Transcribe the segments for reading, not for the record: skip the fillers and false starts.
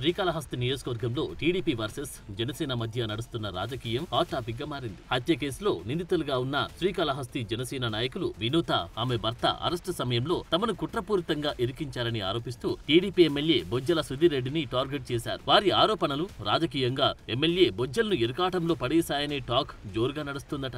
శ్రీకాళహస్తి నియోజకవర్గంలో TDP versus Janasena మధ్య నడుస్తున్న రాజకీయం హాట్ టాపిక్ గా మారింది. హత్య కేసులో నిందితులుగా ఉన్న శ్రీకాళహస్తి జనసేన నాయకులు వినూత, ఆమె భర్త అరెస్టు సమయంలో తమను కుట్రపూరితంగా ఇరికించారని ఆరోపిస్తూ టీడీపీ ఎమ్మెల్యే బొజ్జల సుధీర్ రెడ్డిని టార్గెట్ చేశారు. వారి ఆరోపణలు రాజకీయంగా ఎమ్మెల్యే బొజ్జలను ఇరకాటంలో పడేశాయనే టాక్ జోరుగా నడుస్తుందట.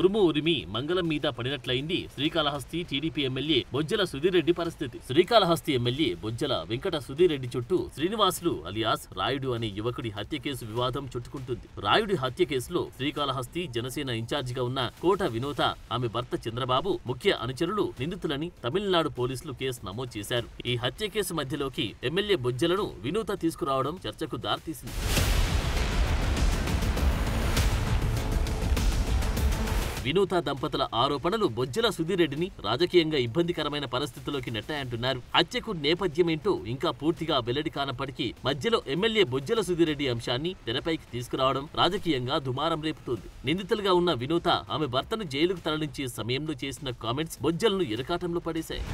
ఉరుము ఉరిమి మంగళం మీద పడినట్లయింది శ్రీకాళహస్తి టీడీపీ ఎమ్మెల్యే బొజ్జల సుధీర్ రెడ్డి పరిస్థితి. శ్రీకాళహస్తి ఎమ్మెల్యే బొజ్జల వెంకట సుధీర్ రెడ్డి చుట్టూ శ్రీనివాసులు అలియాస్ రాయుడు అనే యువకుడి హత్య కేసు వివాదం చుట్టుకుంటుంది. రాయుడి హత్య కేసులో శ్రీకాళహస్తి జనసేన ఇన్ఛార్జిగా ఉన్న కోట వినూత, ఆమె భర్త చంద్రబాబు ముఖ్య అనుచరులు నిందితులని తమిళనాడు పోలీసులు కేసు నమోదు చేశారు. ఈ హత్య కేసు మధ్యలోకి ఎమ్మెల్యే బొజ్జలను వినూత తీసుకురావడం చర్చకు దారితీసింది. వినూత దంపతుల ఆరోపణలు బొజ్జల సుధీర్ రెడ్డిని రాజకీయంగా ఇబ్బందికరమైన పరిస్థితుల్లోకి నెట్టాయంటున్నారు. హత్యకు నేపథ్యమేంటో ఇంకా పూర్తిగా వెల్లడి కానప్పటికీ మధ్యలో ఎమ్మెల్యే బొజ్జల సుధీర్ రెడ్డి అంశాన్ని తెరపైకి తీసుకురావడం రాజకీయంగా దుమారం రేపుతోంది. నిందితులుగా ఉన్న వినూత, ఆమె భర్తను జైలుకు తరలించే సమయంలో చేసిన కామెంట్స్ బొజ్జలను ఇరకాటంలో పడేశాయి.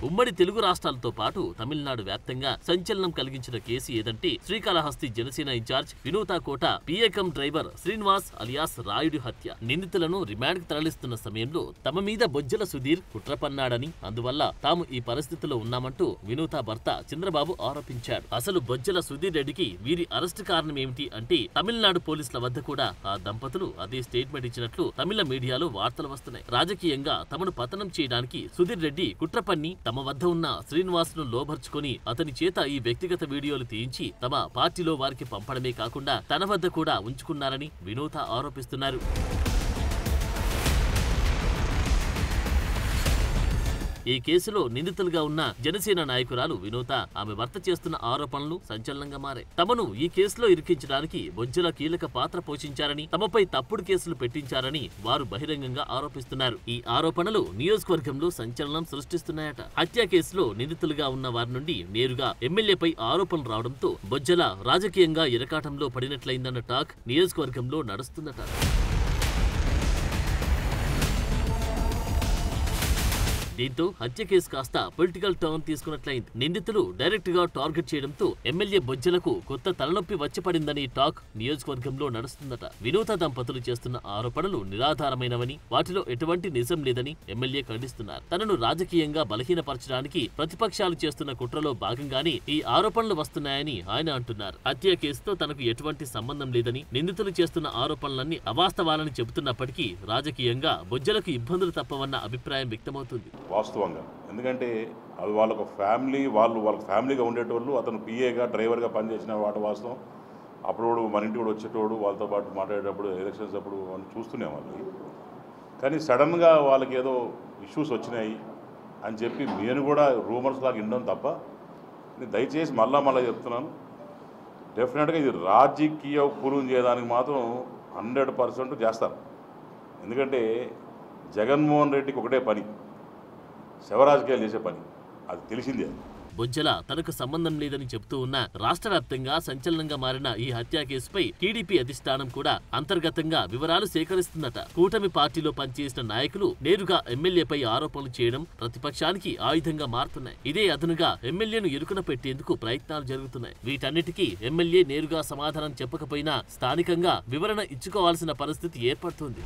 ఉమ్మడి తెలుగు రాష్ట్రాలతో పాటు తమిళనాడు వ్యాప్తంగా సంచలనం కలిగించిన కేసు ఏదంటే శ్రీకాళహస్తి జనసేన ఇన్ఛార్జ్ వినూత కోట పిఏకం డ్రైవర్ శ్రీనివాస్ అలియాస్ రాయుడి హత్య. నిందితులను రిమాండ్ కు తరలిస్తున్న సమయంలో తమ మీద బొజ్జల సుధీర్ కుట్ర పన్నాడని, అందువల్ల తాము ఈ పరిస్థితిలో ఉన్నామంటూ వినూత భర్త చంద్రబాబు ఆరోపించాడు. అసలు బొజ్జల సుధీర్ రెడ్డికి వీరి అరెస్టు కారణం ఏమిటి అంటే తమిళనాడు పోలీసుల వద్ద కూడా ఆ దంపతులు అదే స్టేట్మెంట్ ఇచ్చినట్లు తమిళ మీడియాలో వార్తలు వస్తున్నాయి. రాజకీయంగా తమను పతనం చేయడానికి సుధీర్ రెడ్డి కుట్ర పన్ని తమ వద్ద ఉన్న శ్రీనివాస్ను లోబర్చుకొని అతని చేత ఈ వ్యక్తిగత వీడియోలు తీయించి తమ పార్టీలో వారికి పంపడమే కాకుండా తన వద్ద కూడా ఉంచుకున్నారని వినూత ఆరోపిస్తున్నారు. ఈ కేసులో నిందితులుగా ఉన్న జనసేన నాయకురాలు వినూత, ఆమె భర్త చేస్తున్న ఆరోపణలు సంచలనంగా మారాయి. తమను ఈ కేసులో ఇరికించడానికి బొజ్జల కీలక పాత్ర పోషించారని, తమపై తప్పుడు కేసులు పెట్టించారని వారు బహిరంగంగా ఆరోపిస్తున్నారు. ఈ ఆరోపణలు నియోజకవర్గంలో సంచలనం సృష్టిస్తున్నాయట. హత్య కేసులో నిందితులుగా ఉన్న వారి నుండి నేరుగా ఎమ్మెల్యేపై ఆరోపణలు రావడంతో బొజ్జల రాజకీయంగా ఇరకాటంలో పడినట్లయిందన్న టాక్ నియోజకవర్గంలో నడుస్తుందట. దీంతో హత్య కేసు కాస్త పొలిటికల్ టర్న్ తీసుకున్నట్లయింది. నిందితులు డైరెక్ట్ గా టార్గెట్ చేయడంతో ఎమ్మెల్యే బొజ్జలకు కొత్త తలనొప్పి వచ్చిపడిందని టాక్ నియోజకవర్గంలో నడుస్తుందట. వినూత దంపతులు చేస్తున్న ఆరోపణలు నిరాధారమైనవని, వాటిలో ఎటువంటి నిజం లేదని ఎమ్మెల్యే ఖండిస్తున్నారు. తనను రాజకీయంగా బలహీనపరచడానికి ప్రతిపక్షాలు చేస్తున్న కుట్రలో భాగంగానే ఈ ఆరోపణలు వస్తున్నాయని ఆయన అంటున్నారు. హత్య కేసుతో తనకు ఎటువంటి సంబంధం లేదని, నిందితులు చేస్తున్న ఆరోపణలన్నీ అవాస్తవాలని చెబుతున్నప్పటికీ రాజకీయంగా బొజ్జలకు ఇబ్బందులు తప్పవన్న అభిప్రాయం వ్యక్తమవుతుంది. వాస్తవంగా ఎందుకంటే అది వాళ్ళ ఫ్యామిలీగా ఉండేటోళ్ళు, అతను పిఏగా డ్రైవర్గా పనిచేసిన వాటి వాస్తవం. అప్పుడు మన ఇంటి కూడా వచ్చేటోడు, వాళ్ళతో పాటు మాట్లాడేటప్పుడు ఎలక్షన్స్ అప్పుడు వాళ్ళు చూస్తూనే వాళ్ళకి. కానీ సడన్గా వాళ్ళకి ఏదో ఇష్యూస్ వచ్చినాయి అని చెప్పి నేను కూడా రూమర్స్ లాగా వినడం తప్ప, నేను దయచేసి మళ్ళా చెప్తున్నాను, డెఫినెట్గా ఇది రాజకీయ పూర్వం చేయడానికి మాత్రం 100% చేస్తారు. ఎందుకంటే జగన్మోహన్ రెడ్డికి ఒకటే పని, శవరాజకీయాలు చేసే పని, అది తెలిసిందే. బొజ్జల తనకు సంబంధం లేదని చెబుతూ ఉన్న రాష్ట్ర వ్యాప్తంగా సంచలనంగా మారిన ఈ హత్య కేసుపై టీడీపీ అధిష్టానం కూడా అంతర్గతంగా వివరాలు సేకరిస్తుందట. కూటమి పార్టీలో పనిచేసిన నాయకులు నేరుగా ఎమ్మెల్యేపై ఆరోపణలు చేయడం ప్రతిపక్షానికి ఆయుధంగా మారుతున్నాయి. ఇదే అదనుగా ఎమ్మెల్యేను ఇరుకున పెట్టేందుకు ప్రయత్నాలు జరుగుతున్నాయి. వీటన్నిటికీ ఎమ్మెల్యే నేరుగా సమాధానం చెప్పకపోయినా స్థానికంగా వివరణ ఇచ్చుకోవాల్సిన పరిస్థితి ఏర్పడుతుంది.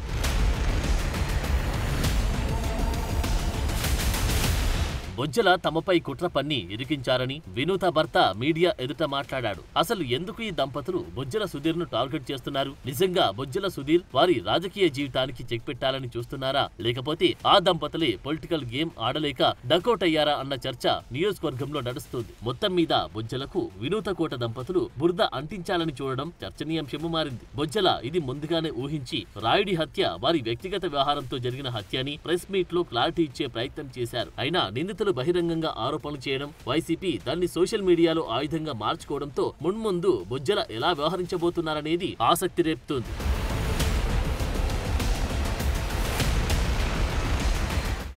బొజ్జల తమపై కుట్ర పన్ని ఇరికించారని వినూత భర్త మీడియా ఎదుట మాట్లాడాడు. అసలు ఎందుకు ఈ దంపతులు బొజ్జల సుధీర్ ను టార్గెట్ చేస్తున్నారు? నిజంగా బొజ్జల సుధీర్ వారి రాజకీయ జీవితానికి చెక్ పెట్టాలని చూస్తున్నారా, లేకపోతే ఆ దంపతులే పొలిటికల్ గేమ్ ఆడలేక డకౌట్ అయ్యారా అన్న చర్చ నియోజకవర్గంలో నడుస్తుంది. మొత్తం మీద బొజ్జలకు వినూత కోట దంపతులు బురద అంటించాలని చూడడం చర్చనీయాంశము మారింది. బొజ్జల ఇది ముందుగానే ఊహించి రాయుడి హత్య వారి వ్యక్తిగత వ్యవహారంతో జరిగిన హత్య అని ప్రెస్ మీట్ లో క్లారిటీ ఇచ్చే ప్రయత్నం చేశారు. అయినా నిందితులు బహిరంగంగా ఆరోపణలు చేయడం, వైసీపీ దాన్ని సోషల్ మీడియాలో ఆయుధంగా మార్చుకోవడంతో మున్ముందు బొజ్జల ఎలా వ్యవహరించబోతున్నారనేది ఆసక్తి రేపుతోంది.